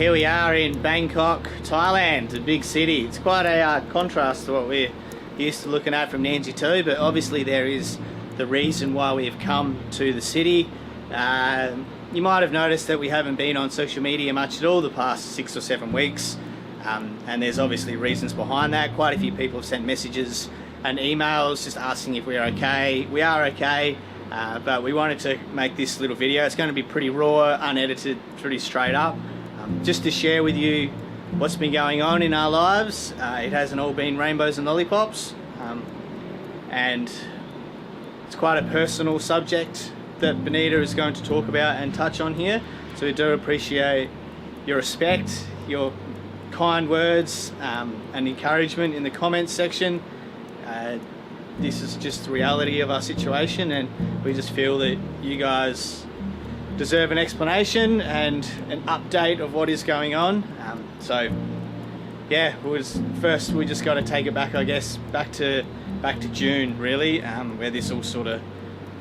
here we are in Bangkok, Thailand, a big city. It's quite a contrast to what we're used to looking at from Nandji too, but obviously there is the reason why we have come to the city. You might have noticed that we haven't been on social media much at all the past 6 or 7 weeks, and there's obviously reasons behind that. Quite a few people have sent messages and emails just asking if we're okay. We are okay, but we wanted to make this little video. It's going to be pretty raw, unedited, pretty straight up, just to share with you what's been going on in our lives. It hasn't all been rainbows and lollipops, and it's quite a personal subject that Benita is going to talk about and touch on here. So we do appreciate your respect, your kind words and encouragement in the comments section. This is just the reality of our situation, and we just feel that you guys deserve an explanation and an update of what is going on. So yeah, first we just got to take it back, I guess, back to June really, where this all sort of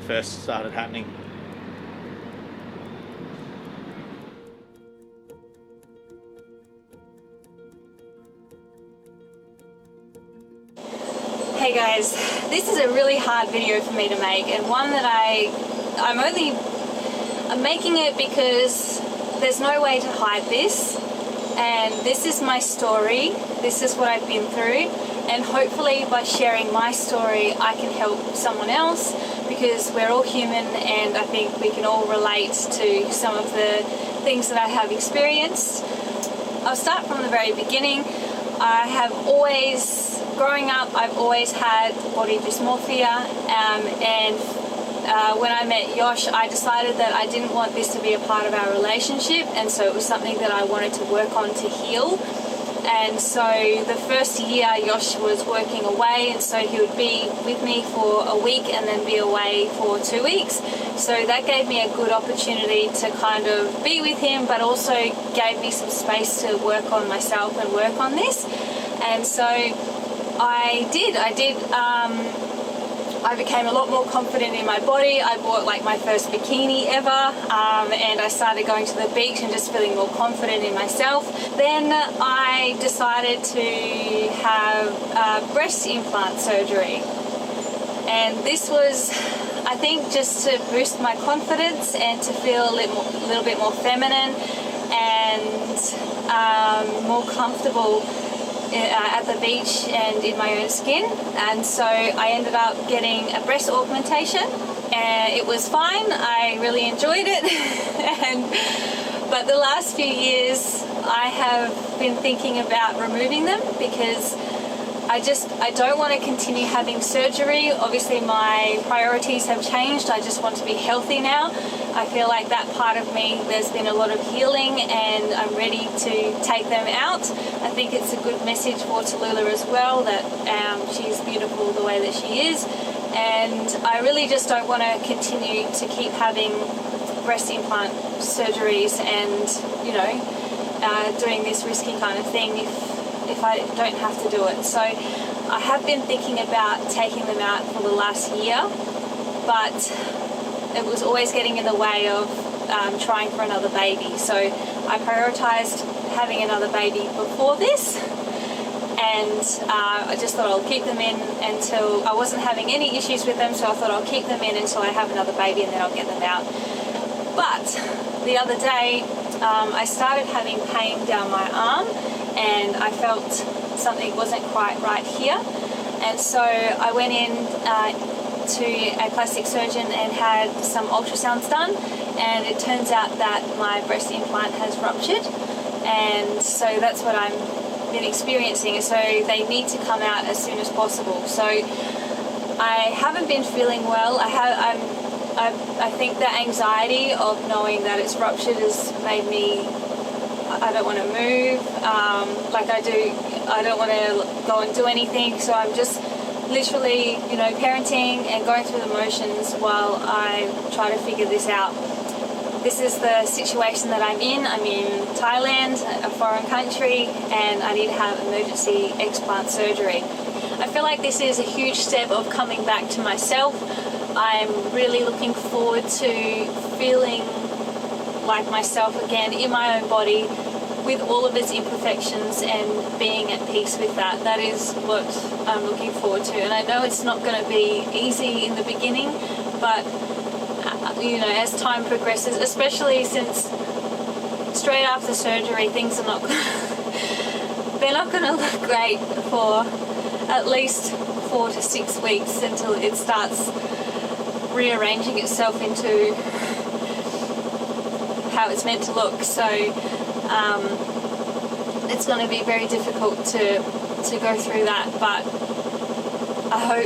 first started happening. Hey guys, this is a really hard video for me to make, and one that I'm making it because there's no way to hide this, and this is my story, this is what I've been through, and hopefully by sharing my story I can help someone else, because we're all human and I think we can all relate to some of the things that I have experienced. I'll start from the very beginning. Growing up, I've always had body dysmorphia, and when I met Yosh, I decided that I didn't want this to be a part of our relationship, and so it was something that I wanted to work on to heal. And so the first year Yosh was working away, and so he would be with me for a week and then be away for 2 weeks. So that gave me a good opportunity to kind of be with him, but also gave me some space to work on myself and work on this. And so I became a lot more confident in my body. I bought like my first bikini ever, and I started going to the beach and just feeling more confident in myself. Then I decided to have breast implant surgery, and this was, I think, just to boost my confidence and to feel a little bit more feminine and more comfortable at the beach and in my own skin. And so I ended up getting a breast augmentation, and it was fine. I really enjoyed it. But the last few years I have been thinking about removing them, because I don't want to continue having surgery. Obviously my priorities have changed. I just want to be healthy now. I feel like that part of me, there's been a lot of healing, and I'm ready to take them out. I think it's a good message for Tallulah as well, that she's beautiful the way that she is, and I really just don't want to continue to keep having breast implant surgeries and, you know, doing this risky kind of thing if I don't have to do it. So I have been thinking about taking them out for the last year, but it was always getting in the way of trying for another baby. So I prioritized having another baby before this, and I just thought I'll keep them in until I wasn't having any issues with them, so I thought I'll keep them in until I have another baby and then I'll get them out. But the other day I started having pain down my arm, and I felt something wasn't quite right here, and so I went in to a plastic surgeon and had some ultrasounds done, and it turns out that my breast implant has ruptured, and so that's what I've been experiencing. So they need to come out as soon as possible. So I haven't been feeling well. I think the anxiety of knowing that it's ruptured has made me, I don't want to move like I do. I don't want to go and do anything, so I'm just literally, you know, parenting and going through the motions while I try to figure this out. This is the situation that I'm in. I'm in Thailand, a foreign country, and I need to have emergency explant surgery. I feel like this is a huge step of coming back to myself. I'm really looking forward to feeling like myself again in my own body, with all of its imperfections and being at peace with that. That is what I'm looking forward to. And I know it's not going to be easy in the beginning, but you know, as time progresses, especially since straight after surgery, things are not they're not going to look great for at least 4 to 6 weeks until it starts rearranging itself into how it's meant to look. So it's going to be very difficult to go through that, but I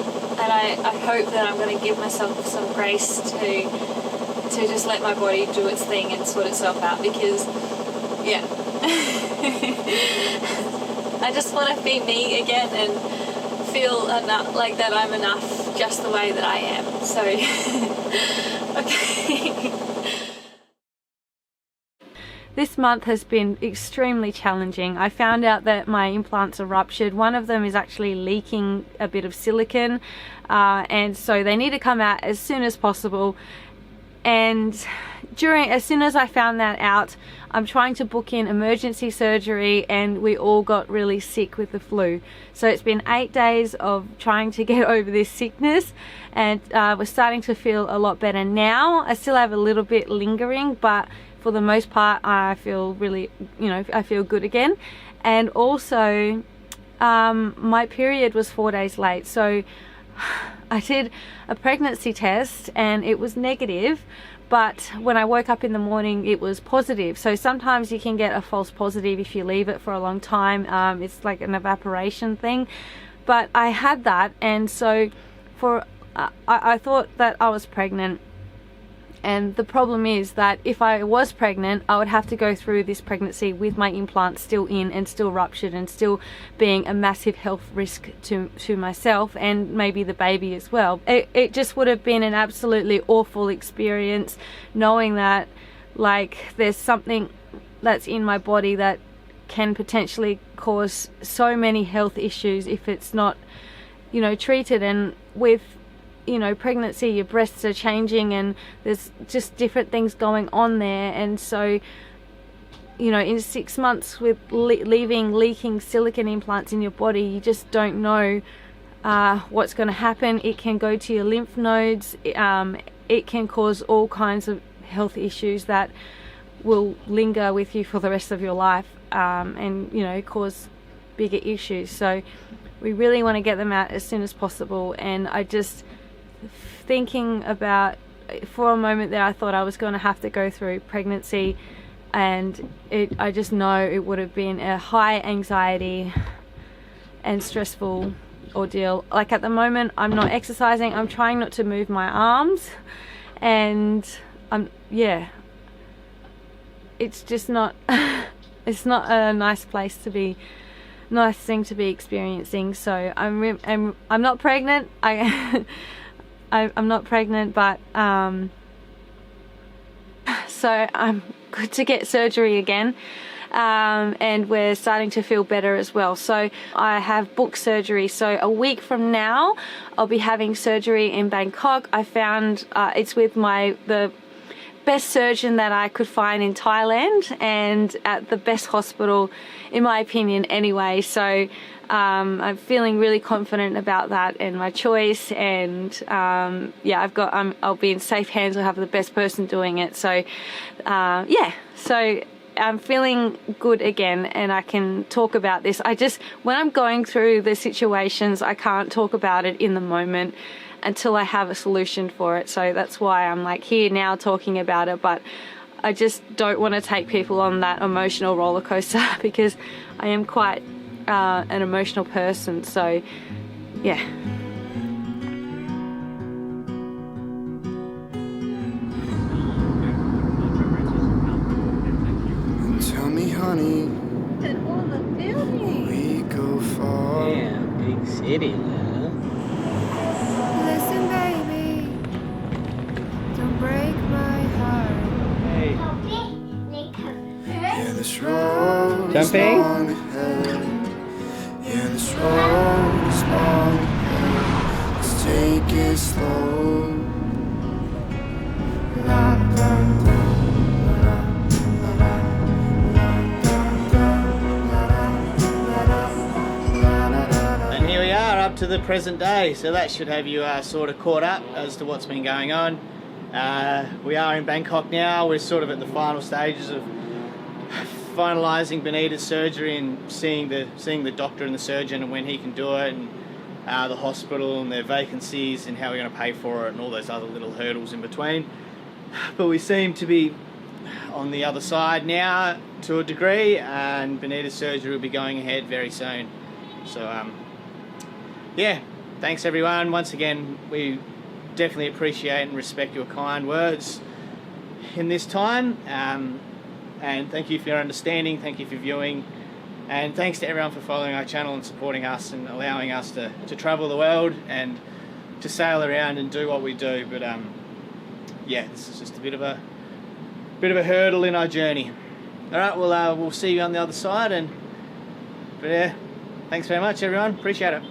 hope that I'm going to give myself some grace to just let my body do its thing and sort itself out, because yeah I just want to be me again and feel enough, like that I'm enough just the way that I am. So okay. This month has been extremely challenging. I found out that my implants are ruptured. One of them is actually leaking a bit of silicone, and so they need to come out as soon as possible. And as soon as I found that out, I'm trying to book in emergency surgery, and we all got really sick with the flu. So it's been 8 days of trying to get over this sickness, and we're starting to feel a lot better now. I still have a little bit lingering, but for the most part I feel really, I feel good again. And also my period was 4 days late, so I did a pregnancy test and it was negative, but when I woke up in the morning it was positive. So sometimes you can get a false positive if you leave it for a long time. It's like an evaporation thing, but I had that, and so I thought that I was pregnant. And the problem is that if I was pregnant, I would have to go through this pregnancy with my implants still in and still ruptured and still being a massive health risk to myself and maybe the baby as well. It just would have been an absolutely awful experience, knowing that like there's something that's in my body that can potentially cause so many health issues if it's not, treated. And with pregnancy, your breasts are changing and there's just different things going on there. And so, in 6 months with leaking silicone implants in your body, you just don't know what's going to happen. It can go to your lymph nodes. It can cause all kinds of health issues that will linger with you for the rest of your life, and cause bigger issues. So we really want to get them out as soon as possible. And I just thinking about, for a moment there, I thought I was going to have to go through pregnancy, and I just know it would have been a high anxiety and stressful ordeal. Like at the moment I'm not exercising, I'm trying not to move my arms, and it's just not it's not a nice thing to be experiencing. So I'm not pregnant. I'm not pregnant, but so I'm good to get surgery again, and we're starting to feel better as well. So I have booked surgery, so a week from now I'll be having surgery in Bangkok. I found it's with the best surgeon that I could find in Thailand, and at the best hospital in my opinion anyway. So I'm feeling really confident about that and my choice, and I'll be in safe hands. I'll have the best person doing it. So so I'm feeling good again, and I can talk about this. When I'm going through the situations, I can't talk about it in the moment until I have a solution for it. So that's why I'm like here now talking about it, but I just don't want to take people on that emotional roller coaster because I am quite an emotional person. So yeah. Tell me, honey, Look at all the buildings. we go far. Yeah, big city now. Listen, baby, don't break my heart. Hey. Yeah, this road is Jumping? long ahead. Yeah, this road is long ahead. Let's take it slow. La, la, la, la, la, la, la, la. up to the present day, so that should have you sort of caught up as to what's been going on. We are in Bangkok now. We're sort of at the final stages of finalising Benita's surgery and seeing the doctor and the surgeon and when he can do it, and the hospital and their vacancies and how we're going to pay for it and all those other little hurdles in between. But we seem to be on the other side now to a degree, and Benita's surgery will be going ahead very soon. So yeah, thanks everyone. Once again, we definitely appreciate and respect your kind words in this time, and thank you for your understanding, thank you for viewing, and thanks to everyone for following our channel and supporting us and allowing us to travel the world and to sail around and do what we do. But yeah, this is just a bit of a hurdle in our journey. Alright, we'll see you on the other side, but yeah, thanks very much everyone, appreciate it.